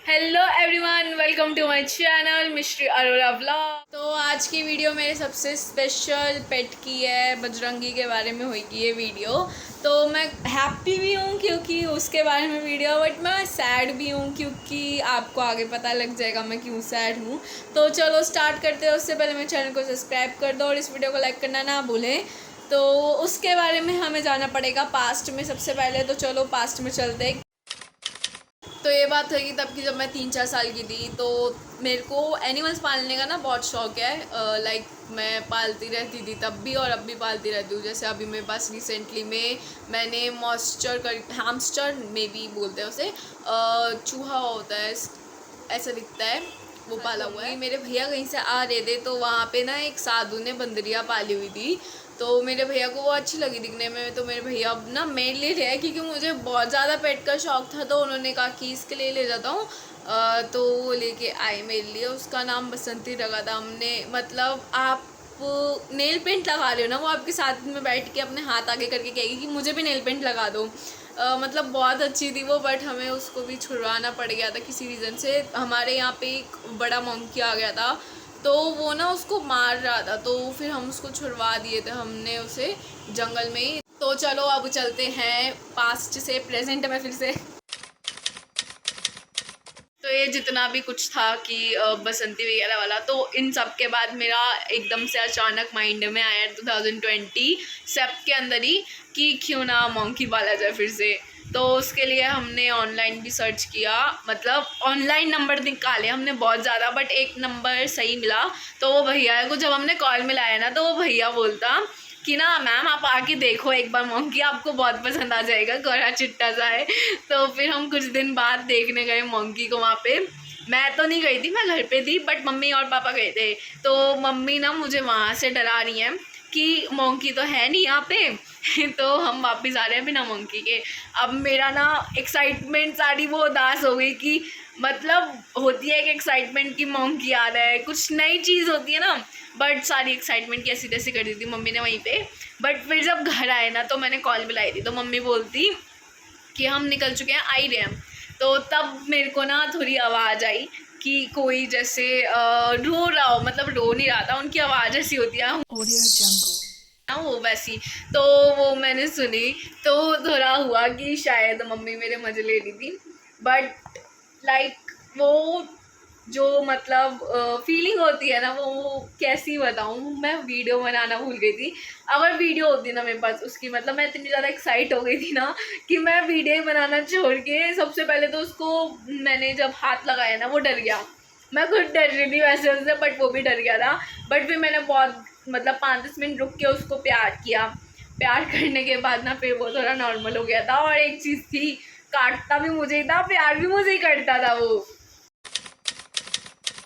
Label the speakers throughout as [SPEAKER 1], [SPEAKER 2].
[SPEAKER 1] Hello everyone, welcome to my channel mystery Arora vlog. तो आज की वीडियो मेरे सबसे स्पेशल पेट की है, बजरंगी के बारे में होगी ये वीडियो। तो मैं हैप्पी भी हूँ क्योंकि उसके बारे में वीडियो, बट मैं सैड भी हूँ क्योंकि आपको आगे पता लग जाएगा मैं क्यों सैड हूँ। तो चलो स्टार्ट करते हैं। उससे पहले मेरे चैनल को सब्सक्राइब कर दो और इस वीडियो को लाइक करना ना भूलें। तो उसके बारे में हमें जाना पड़ेगा पास्ट में सबसे पहले। तो चलो पास्ट में चलते। तो ये बात है कि तब की जब मैं 3-4 साल की थी, तो मेरे को एनिमल्स पालने का ना बहुत शौक है। लाइक मैं पालती रहती थी तब भी और अब भी पालती रहती हूँ। जैसे अभी मेरे पास रिसेंटली में मैंने मॉइस्चर कर हैमस्टर में भी बोलते हैं उसे, चूहा होता है ऐसा दिखता है, वो पाला हुआ है। मेरे भैया कहीं से आ रहे थे तो वहाँ पे ना एक साधु ने बंदरिया पाली हुई थी। तो मेरे भैया को वो अच्छी लगी दिखने में, तो मेरे भैया अब ना मेरे लिए ले आए क्योंकि मुझे बहुत ज़्यादा पेट का शौक था। तो उन्होंने कहा कि इसके लिए ले जाता हूँ। तो वो लेके आए मेरे लिए। उसका नाम बसंती रखा था हमने। मतलब आप नेल पेंट लगा रहे हो ना, वो आपके साथ में बैठ के अपने हाथ आगे करके कहेगी कि मुझे भी नेल पेंट लगा दो। मतलब बहुत अच्छी थी वो, बट हमें उसको भी छुड़वाना पड़ गया था किसी रीज़न से। हमारे यहाँ पे एक बड़ा मंकी आ गया था, तो वो ना उसको मार रहा था, तो फिर हम उसको छुड़वा दिए थे हमने उसे जंगल में ही। तो चलो अब चलते हैं पास्ट से प्रेजेंट में फिर से। तो ये जितना भी कुछ था कि बसंती वगैरह वाला, तो इन सब के बाद मेरा एकदम से अचानक माइंड में आया 2020 सब के अंदर ही कि क्यों ना मंकी पाला जाए फिर से। तो उसके लिए हमने ऑनलाइन भी सर्च किया, मतलब ऑनलाइन नंबर निकाले हमने बहुत ज़्यादा, बट एक नंबर सही मिला। तो वो भैया को जब हमने कॉल मिलाया ना, तो वो भैया बोलता कि ना मैम आप आके देखो एक बार मंकी, आपको बहुत पसंद आ जाएगा, गोरा चिट्टा सा है। तो फिर हम कुछ दिन बाद देखने गए मंकी को वहाँ पे। मैं तो नहीं गई थी, मैं घर पे थी, बट मम्मी और पापा गए थे। तो मम्मी ना मुझे वहाँ से डरा रही हैं कि मंकी तो है नहीं यहाँ पे। तो हम वापस आ रहे हैं बिना मंकी के। अब मेरा ना एक्साइटमेंट सारी वो उदास हो गई कि मतलब होती है एक एक्साइटमेंट कि मंकी आ रहा है, कुछ नई चीज़ होती है ना, बट सारी एक्साइटमेंट कैसी तैसी कर दी थी मम्मी ने वहीं पे। बट फिर जब घर आए ना, तो मैंने कॉल मिलाई थी, तो मम्मी बोलती कि हम निकल चुके हैं, आ ही रहे हैं। तो तब मेरे को ना थोड़ी आवाज़ आई कि कोई जैसे रो रहा हो, मतलब रो नहीं रहा था, उनकी आवाज़ ऐसी होती है ना वो वैसी। तो वो मैंने सुनी, तो थोड़ा हुआ कि शायद मम्मी मेरे मजे ले रही थी। बट लाइक वो जो मतलब फीलिंग होती है ना, वो कैसी बताऊँ, मैं वीडियो बनाना भूल गई थी। अगर वीडियो होती ना मेरे पास उसकी, मतलब मैं इतनी ज़्यादा एक्साइट हो गई थी ना कि मैं वीडियो बनाना छोड़ के सबसे पहले तो उसको मैंने जब हाथ लगाया ना, वो डर गया। मैं खुद डर रही थी वैसे उससे, बट वो भी डर गया था। बट फिर मैंने बहुत मतलब 5-10 मिनट रुक के उसको प्यार किया। प्यार करने के बाद ना फिर वो थोड़ा नॉर्मल हो गया था। और एक चीज़ थी, काटता भी मुझे ही था, प्यार भी मुझे ही करता था वो।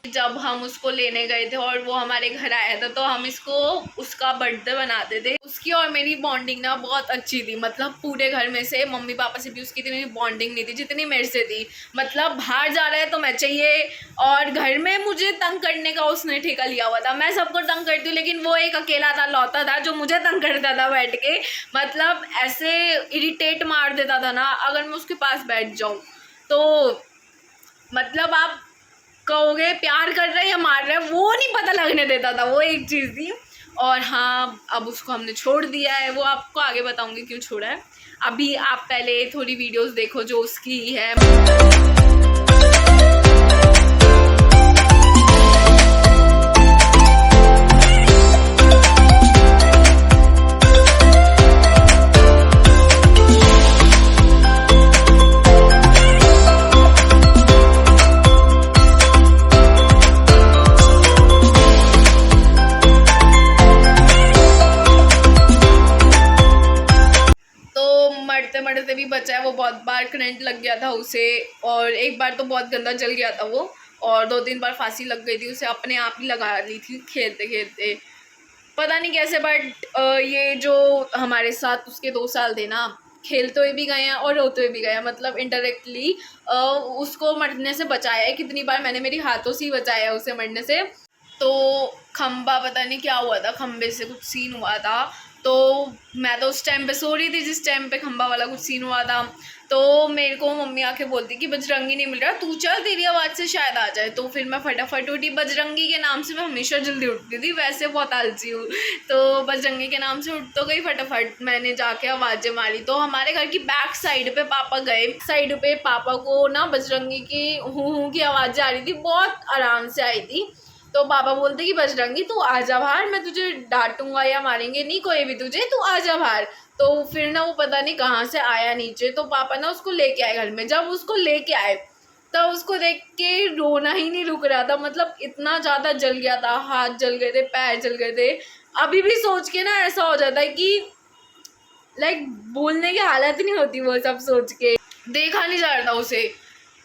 [SPEAKER 1] जब हम उसको लेने गए थे और वो हमारे घर आया था, तो हम इसको उसका बर्थडे बनाते थे। उसकी और मेरी बॉन्डिंग ना बहुत अच्छी थी, मतलब पूरे घर में से मम्मी पापा से भी उसकी इतनी बॉन्डिंग नहीं थी जितनी मेरे से थी। मतलब बाहर जा रहा है तो मैं चाहिए, और घर में मुझे तंग करने का उसने ठेका लिया हुआ था। मैं सबको तंग करती हूँ, लेकिन वो एक अकेला था, लौता था जो मुझे तंग करता था बैठ के। मतलब ऐसे इरिटेट मार देता था ना अगर मैं उसके पास बैठ जाऊँ। तो मतलब आप कहोगे प्यार कर रहे हैं या मार रहे हैं, वो नहीं पता लगने देता था, वो एक चीज़ थी। और हाँ, अब उसको हमने छोड़ दिया है, वो आपको आगे बताऊंगी क्यों छोड़ा है। अभी आप पहले थोड़ी वीडियोस देखो जो उसकी है। मरते मरते भी बचा है वो, बहुत बार करंट लग गया था उसे, और एक बार तो बहुत गंदा जल गया था वो, और 2-3 बार फांसी लग गई थी उसे, अपने आप ही लगा ली थी खेलते खेलते, पता नहीं कैसे। बट ये जो हमारे साथ उसके 2 साल थे ना, खेलते हुए भी गए हैं और रोते हुए भी गए हैं, मतलब इनडायरेक्टली उसको मरने से बचाया है। कितनी बार मैंने मेरी हाथों से ही बचाया उसे मरने से। तो खम्बा पता नहीं क्या हुआ था, खम्बे से कुछ सीन हुआ था, तो मैं तो उस टाइम पे सो रही थी जिस टाइम पे खंबा वाला कुछ सीन हुआ था। तो मेरे को मम्मी आके बोलती कि बजरंगी नहीं मिल रहा, तू चल तेरी आवाज़ से शायद आ जाए। तो फिर मैं फटाफट उठी। बजरंगी के नाम से मैं हमेशा जल्दी उठती थी, वैसे बहुत आलसी हूँ। तो बजरंगी के नाम से उठ तो गई, फटाफट मैंने जाके आवाज़ें मारी। तो हमारे घर की बैक साइड पे पापा गए। साइड पे पापा को ना बजरंगी की हूँ की आवाज़ें आ रही थी, बहुत आराम से आई थी। तो पापा बोलते कि बजरंगी तू आ जा बाहर, मैं तुझे डांटूंगा या मारेंगे नहीं कोई भी तुझे, तू आ जा बाहर। तो फिर ना वो पता नहीं कहाँ से आया नीचे। तो पापा ना उसको लेके आए घर में। जब उसको लेके आए तब उसको देख के रोना ही नहीं रुक रहा था। मतलब इतना ज़्यादा जल गया था, हाथ जल गए थे, पैर जल गए थे। अभी भी सोच के ना ऐसा हो जाता है कि लाइक बोलने की हालत ही नहीं होती वो सब सोच के। देखा नहीं जा रहा था उसे।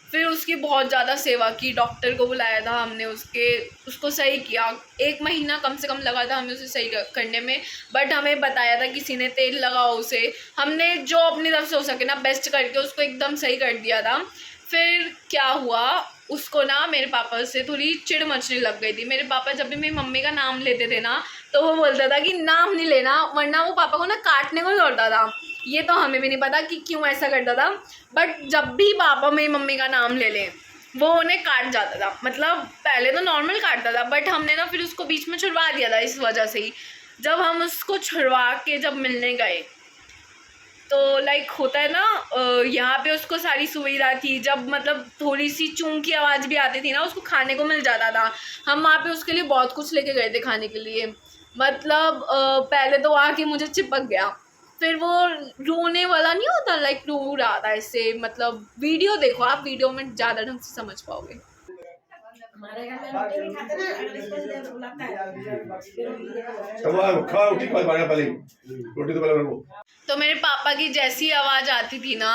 [SPEAKER 1] फिर उसकी बहुत ज़्यादा सेवा की, डॉक्टर को बुलाया था हमने, उसको सही किया। 1 महीना कम से कम लगा था हमें उसे सही करने में। बट हमें बताया था किसी ने तेल लगाओ उसे। हमने जो अपनी तरफ से हो सके ना बेस्ट करके उसको एकदम सही कर दिया था। फिर क्या हुआ, उसको ना मेरे पापा से थोड़ी चिढ़ मचने लग गई थी। मेरे पापा जब भी मेरी मम्मी का नाम लेते थे ना तो वो बोलता था कि नाम नहीं लेना, वरना वो पापा को ना काटने को ही दौड़ता था। ये तो हमें भी नहीं पता कि क्यों ऐसा करता था। बट जब भी पापा मेरी मम्मी का नाम ले लें वो उन्हें काट जाता था। मतलब पहले तो नॉर्मल काटता था, बट हमने ना फिर उसको बीच में छुड़वा दिया था इस वजह से ही। जब हम उसको छुड़वा के जब मिलने गए तो लाइक होता है ना, यहाँ पे उसको सारी सुविधा थी। जब मतलब थोड़ी सी चूं की आवाज़ भी आती थी ना उसको खाने को मिल जाता था। हम वहाँ पे उसके लिए बहुत कुछ लेके गए थे खाने के लिए। मतलब पहले तो आके मुझे चिपक गया। फिर वो रोने वाला नहीं होता, लाइक रो रहा था ऐसे। मतलब वीडियो देखो आप, वीडियो में ज़्यादा ढंग से समझ पाओगे।
[SPEAKER 2] हमारे घर में रोटी भी खाते ना, अगले दिन जब बुलाता है
[SPEAKER 3] रोटी तो पहले रखो।
[SPEAKER 1] तो मेरे पापा की जैसी आवाज़ आती थी ना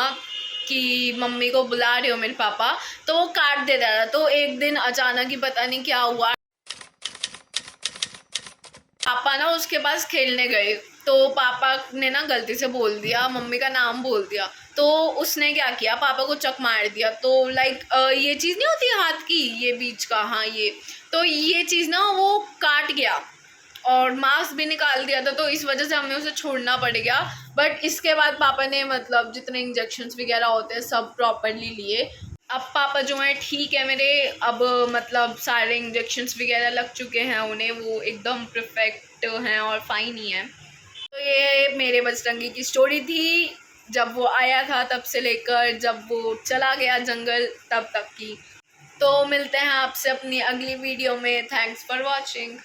[SPEAKER 1] कि मम्मी को बुला रहे हो मेरे पापा, तो वो काट देता था। तो एक दिन अचानक ही पता नहीं क्या हुआ, पापा ना उसके पास खेलने गए। तो पापा ने ना गलती से बोल दिया, मम्मी का नाम बोल दिया। तो उसने क्या किया, पापा को चक मार दिया। तो लाइक ये चीज़ नहीं होती हाथ की, ये बीच का, हाँ ये, तो ये चीज़ ना वो काट गया और मांस भी निकाल दिया था। तो इस वजह से हमें उसे छोड़ना पड़ गया। बट इसके बाद पापा ने मतलब जितने इंजेक्शंस वगैरह होते हैं सब प्रॉपरली लिए। अब पापा जो हैं ठीक है मेरे। अब मतलब सारे इंजेक्शंस वगैरह लग चुके हैं उन्हें, वो एकदम परफेक्ट हैं और फाइन ही हैं। तो ये मेरे बजरंगी की स्टोरी थी, जब वो आया था तब से लेकर जब वो चला गया जंगल तब तक की। तो मिलते हैं आपसे अपनी अगली वीडियो में। Thanks for watching.